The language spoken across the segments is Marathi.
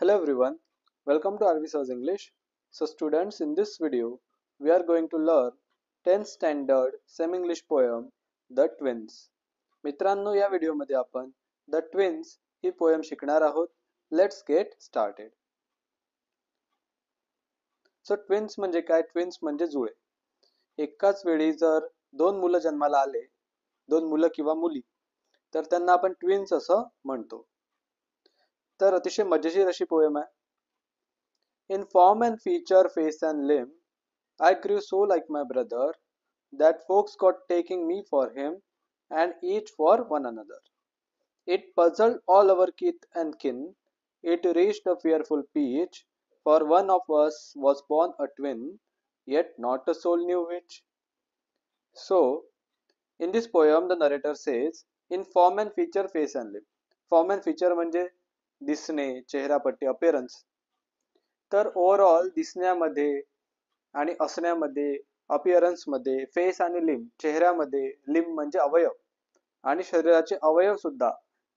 Hello everyone, welcome to RV English. So students, in this video, we are going to learn 10th standard semi-English poem, The Twins. मित्रांनो, या व्हिडिओमध्ये आपण The Twins ही पोएम शिकणार आहोत. Let's get started. So twins म्हणजे काय? ट्विन्स म्हणजे जुळे. एकाच वेळी जर दोन मुलं जन्माला आले, दोन मुलं किंवा मुली, तर त्यांना आपण ट्विन्स असं म्हणतो. तर अतिशय मजेशीर अशी पोएम आहे. In form and feature, face and limb, I grew so like my brother that folks got taking me for him and each for one another. It puzzled all our kith and kin. It reached a fearful pitch, for one of us was born a twin, yet not a soul knew which. So, in this poem, the narrator says, in form and feature, face and limb. Form and feature म्हणजे दिसणे, चेहरापट्टी, appearance. तर ओव्हरऑल दिसण्यामध्ये आणि असण्यामध्ये, अपिअरन्स मध्ये, फेस आणि लिंब, चेहऱ्यामध्ये, लिंब म्हणजे अवयव आणि शरीराचे अवयव सुद्धा,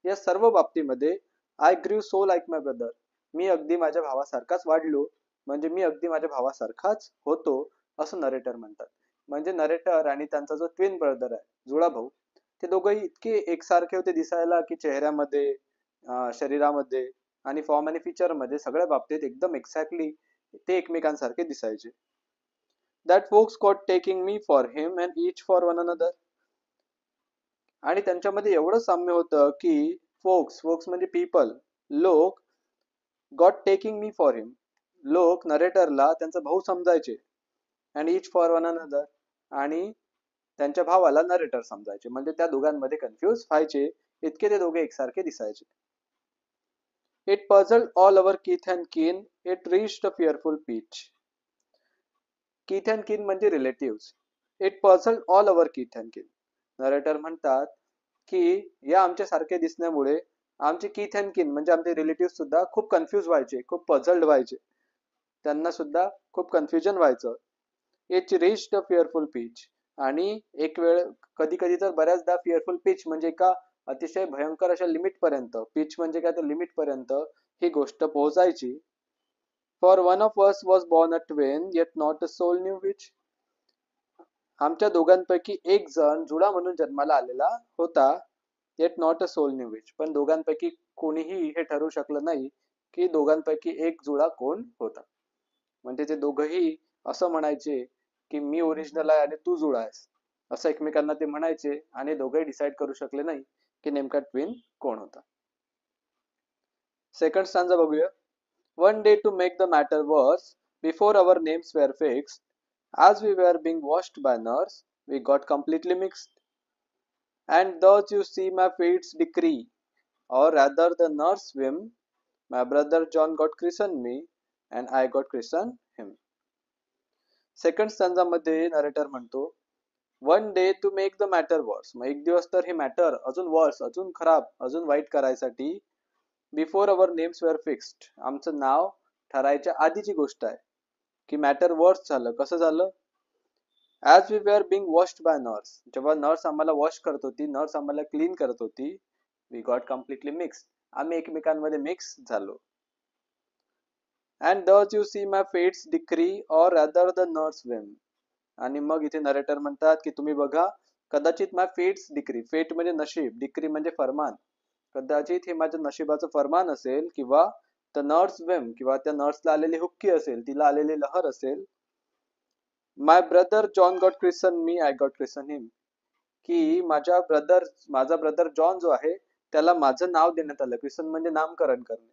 या सर्व बाबतीमध्ये आय ग्रीव सो लाईक माय ब्रदर, मी अगदी माझ्या भावासारखाच वाढलो, म्हणजे मी अगदी माझ्या भावासारखाच होतो, असं नरेटर म्हणतात. म्हणजे नरेटर आणि त्यांचा जो ट्विन ब्रदर आहे, जुळा भाऊ, ते दोघंही इतके एकसारखे होते दिसायला की चेहऱ्यामध्ये, शरीरामध्ये आणि फॉर्म आणि फीचर मध्ये सगळ्या बाबतीत एकदम एक्झॅक्टली ते एकमेकांसारखे दिसायचे. That folks got taking me for him and each for one another. आणि त्यांच्यामध्ये एवढं साम्य होतं की फोक्स म्हणजे पीपल, लोक, गॉट टेकिंग मी फॉर हिम, लोक नरेटरला त्यांचा भाऊ समजायचे, and each for one another, आणि त्यांच्या भावाला नरेटर समजायचे. म्हणजे त्या दोघांमध्ये कन्फ्यूज व्हायचे, इतके ते दोघे एकसारखे दिसायचे. It puzzled all our kith and kin. It reached a fearful pitch. Kith and kin म्हणजे relatives. It puzzled all our kith and kin. Narrator म्हणतात की या आमच्या सारखे दिसण्यामुळे आमचे किथ अँड किन म्हणजे आमचे रिलेटिव्ह सुद्धा खूप कन्फ्यूज व्हायचे, खूप पझल्ड व्हायचे, त्यांना सुद्धा खूप कन्फ्युजन व्हायचं. It reached a fearful pitch. आणि एक वेळ कधी कधी तर बऱ्याचदा फिअरफुल पिच म्हणजे एका अतिशय भयंकर अशा लिमिट पर्यंत, पिच म्हणजे काय तर लिमिट पर्यंत ही गोष्ट पोहोचायची. For one of us was born a twin yet not a soul knew which. आमच्या दोघांपैकी एक जण जुळा म्हणून जन्माला आलेला होता, yet not a soul knew which, पण दोघांपैकी कोणीही हे ठरवू शकलं नाही की दोघांपैकी एक जुळा कोण होता. म्हणजे ते दोघंही असं म्हणायचे की मी ओरिजिनल आहे आणि तू जुळा आहेस, असं एकमेकांना ते म्हणायचे, आणि दोघंही डिसाईड करू शकले नाही की नेमका ट्विन कोण होता. सेकंड स्टांजा बघूया. One day to make the matter worse, before our names were fixed, as we were being washed by nurse, we got completely mixed. And thus you see my fate's decree, or rather the nurse whim, my brother John got christened me, and I got christened him. Second stanza मध्ये नरेटर म्हणतो, one day to make the matter worse, मग एक दिवस तर हे मॅटर अजून वर्स, अजून खराब, अजून वाईट करायसाठी, before our names were fixed, आमचं नाव ठरायच्या आधीची गोष्ट आहे की मॅटर वर्स झालं. कसं झालं? As we were being washed by nurse, जेव्हा नर्स आम्हाला वॉश करत होती, नर्स आम्हाला क्लीन करत होती, वी गॉट कम्प्लिटली मिक्स, आम्ही एकमेकांमध्ये मिक्स झालो. And thus you see my fates decree or other the nurse whom, आणि मग इथे नरेटर म्हणतात की तुम्ही बघा, कदाचित माय फेट्स डिक्री, फेट म्हणजे नशीब, डिक्री म्हणजे फरमान, कदाचित हे माझ्या नशिबाचं फरमान असेल, किंवा द नर्स वेम, किंवा त्या नर्सला आलेली हुक्की असेल, तिला आलेली लहर असेल. My brother John got christened me, I got christened him, की माझा ब्रदर जॉन जो आहे त्याला माझं नाव देण्यात आलं, क्रिसन म्हणजे नामकरण करणे,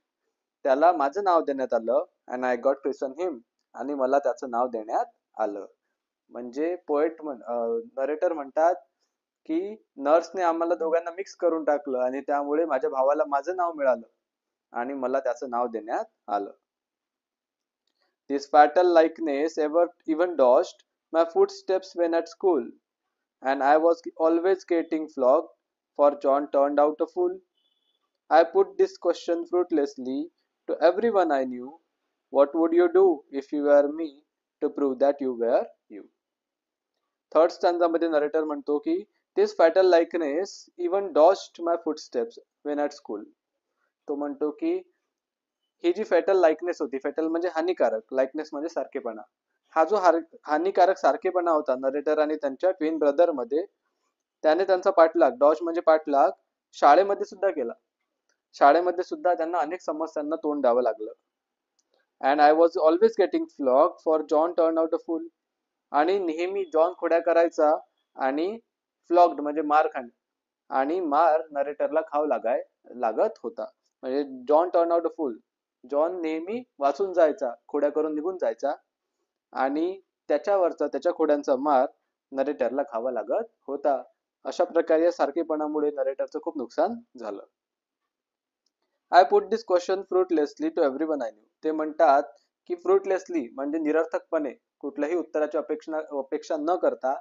त्याला माझं नाव देण्यात आलं, अँड आय गॉट क्रिसन हिम, आणि मला त्याचं नाव देण्यात आलं. म्हणजे नरेटर म्हणतात की नर्सने आम्हाला दोघांना मिक्स करून टाकलं आणि त्यामुळे माझ्या भावाला माझं नाव मिळालं आणि मला त्याचं नाव देण्यात आलं. This fatal likeness even dodged my footsteps when at school, and I was always getting flogged, for John turned out a fool. I put this question fruitlessly to everyone I knew. What would you do if you were me to prove that you were you? Third stanza मध्ये नरेटर म्हणतो की this fatal likeness even dodged my footsteps when at school. तो म्हणतो की ही जी फेटल लाइकनेस होती, फेटल म्हणजे हानिकारक, लाइकनेस म्हणजे सारखेपणा, हा जो हानिकारक सारखेपणा होता नरेटर आणि त्यांच्या ट्विन ब्रदर मध्ये, त्याने त्यांचा पाठलाग, डॉज म्हणजे पाठलाग, शाळेमध्ये सुद्धा केला. शाळेमध्ये सुद्धा त्यांना अनेक समस्यांना तोंड द्यावं लागलं. And I was always getting flogged for John turn out a fool. आणि नेहमी जॉन खोड्या करायचा आणि फ्लॉग्ड म्हणजे मार खाणे, आणि मार नरेटरला लागत होता. म्हणजे John turn out a fool, John नेहमी वाचून जायचा, खोड्या करून निघून जायचा, आणि त्याच्या खोड्यांचा मार नरेटरला खावा लागत होता. अशा प्रकारे या सारखेपणामुळे नरेटरचं खूप नुकसान झालं. I put this question fruitlessly to everyone I knew. ते म्हणतात की फ्रुटलेसली म्हणजे निरर्थकपणे, कुठल्याही उत्तराची अपेक्षा न करता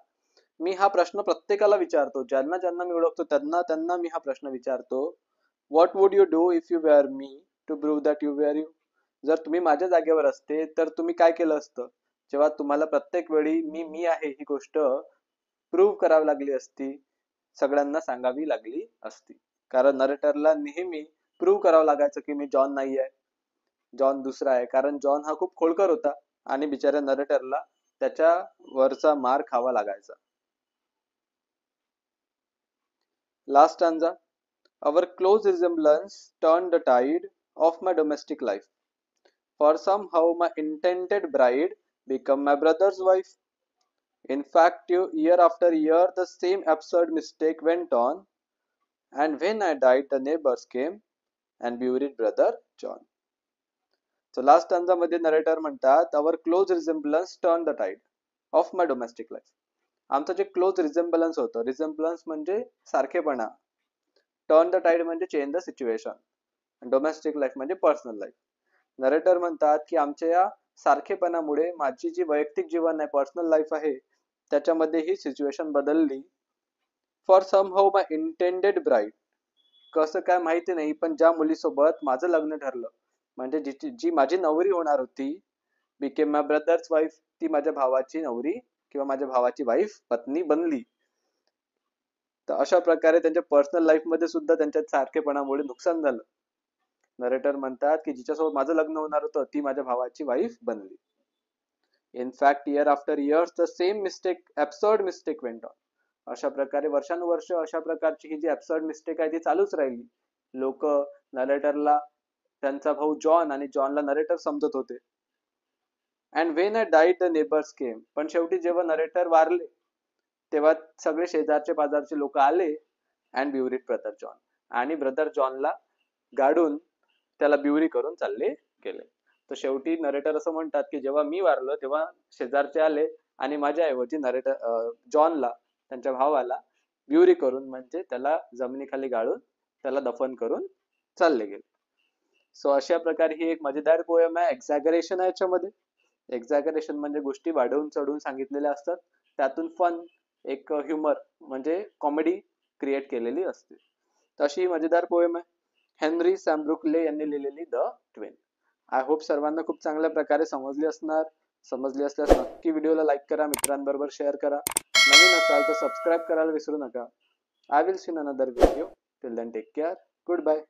मी हा प्रश्न प्रत्येकाला विचारतो, ज्यांना ज्यांना मी ओळखतो त्यांना त्यांना मी हा प्रश्न विचारतो. What would you do if you were me to prove that you were you. जर तुम्ही माझ्या जागेवर असते तर तुम्ही काय केलं असतं, जेव्हा तुम्हाला प्रत्येक वेळी मी आहे ही गोष्ट प्रूव्ह करावी लागली असती, सगळ्यांना सांगावी लागली असती. कारण नरेटरला नेहमी प्रूव्ह करावं लागायचं की मी जॉन नाही आहे, जॉन दुसरा आहे, कारण जॉन हा खूप खोडकर होता आणि बिचाऱ्या नरेटरला त्याच्या वरचा मार खावा लागायचा. Last स्टॅन्झा. Our close resemblance turned the tide of my domestic life. For somehow my intended bride became my brother's wife. In fact, year after year, the same absurd mistake went on, and when I died, the neighbors came and buried brother John. So last stanza मध्ये नरेटर म्हणतात, our close resemblance turned the tide of my domestic life. आमचं जे क्लोज रिझेम्बलन्स होतं, रिझेम्बलन्स म्हणजे सारखेपणा, टर्न द टाइड म्हणजे change the situation, domestic life म्हणजे पर्सनल लाईफ. नरेटर म्हणतात की आमच्या या सारखेपणामुळे माझी जी वैयक्तिक जीवन आहे, पर्सनल लाईफ आहे, त्याच्यामध्ये ही सिच्युएशन बदलली. For somehow my intended bride, कसं काय माहिती नाही, पण ज्या मुलीसोबत माझं लग्न ठरलं, म्हणजे जी माझी नवरी होणार होती, बिकेम माय ब्रदर्स वाईफ, ती माझ्या भावाची नवरी किंवा माझ्या भावाची वाईफ, पत्नी बनली. तर अशा प्रकारे त्यांच्या पर्सनल लाईफ मध्ये सुद्धा त्यांच्या सारखेपणामुळे नुकसान झालं. नरेटर म्हणतात की जिच्यासोबत माझं लग्न होणार होतं ती माझ्या भावाची वाईफ बनली. In fact year after years the same mistake, absurd mistake went on. अशा प्रकारे वर्षानुवर्ष अशा प्रकारची ही जी ॲब्सर्ड मिस्टेक आहे ती चालूच राहिली. लोक नरेटरला त्यांचा भाऊ जॉन आणि जॉनला नरेटर समजत होते. And when I died the neighbours came. पण शेवटी जेव्हा नरेटर वारले तेव्हा सगळे शेजारचे पाजारचे लोक आले अँड ब्युरीड ब्रदर जॉन, आणि ब्रदर जॉनला गाडून त्याला ब्युरी करून चालले गेले. तर शेवटी नरेटर असं म्हणतात की जेव्हा मी वारलो तेव्हा शेजारचे आले आणि माझ्या ऐवजी नरेटर जॉनला, त्यांच्या भावाला ब्युरी करून म्हणजे त्याला जमिनीखाली गाळून त्याला दफन करून चालले गेले. सो अशा प्रकारे ही एक मजेदार पोयम आहे. एक्झॅगरेशन आहे याच्यामध्ये. एक्झॅगरेशन म्हणजे गोष्टी वाढवून चढवून सांगितलेल्या असतात, त्यातून फन, एक ह्युमर म्हणजे कॉमेडी क्रिएट केलेली असते. तशी ही मजेदार पोयम आहे, हेनरी सॅमब्रुक ले यांनी लिहिलेली द ट्वेन. आय होप सर्वांना खूप चांगल्या प्रकारे समजली असणार. समजली असल्यास नक्की व्हिडिओला लाईक करा, मित्रांबरोबर शेअर करा. नवीन असाल तर सबस्क्राईब करायला विसरू नका. I will see in another video. Till then take care. Good bye.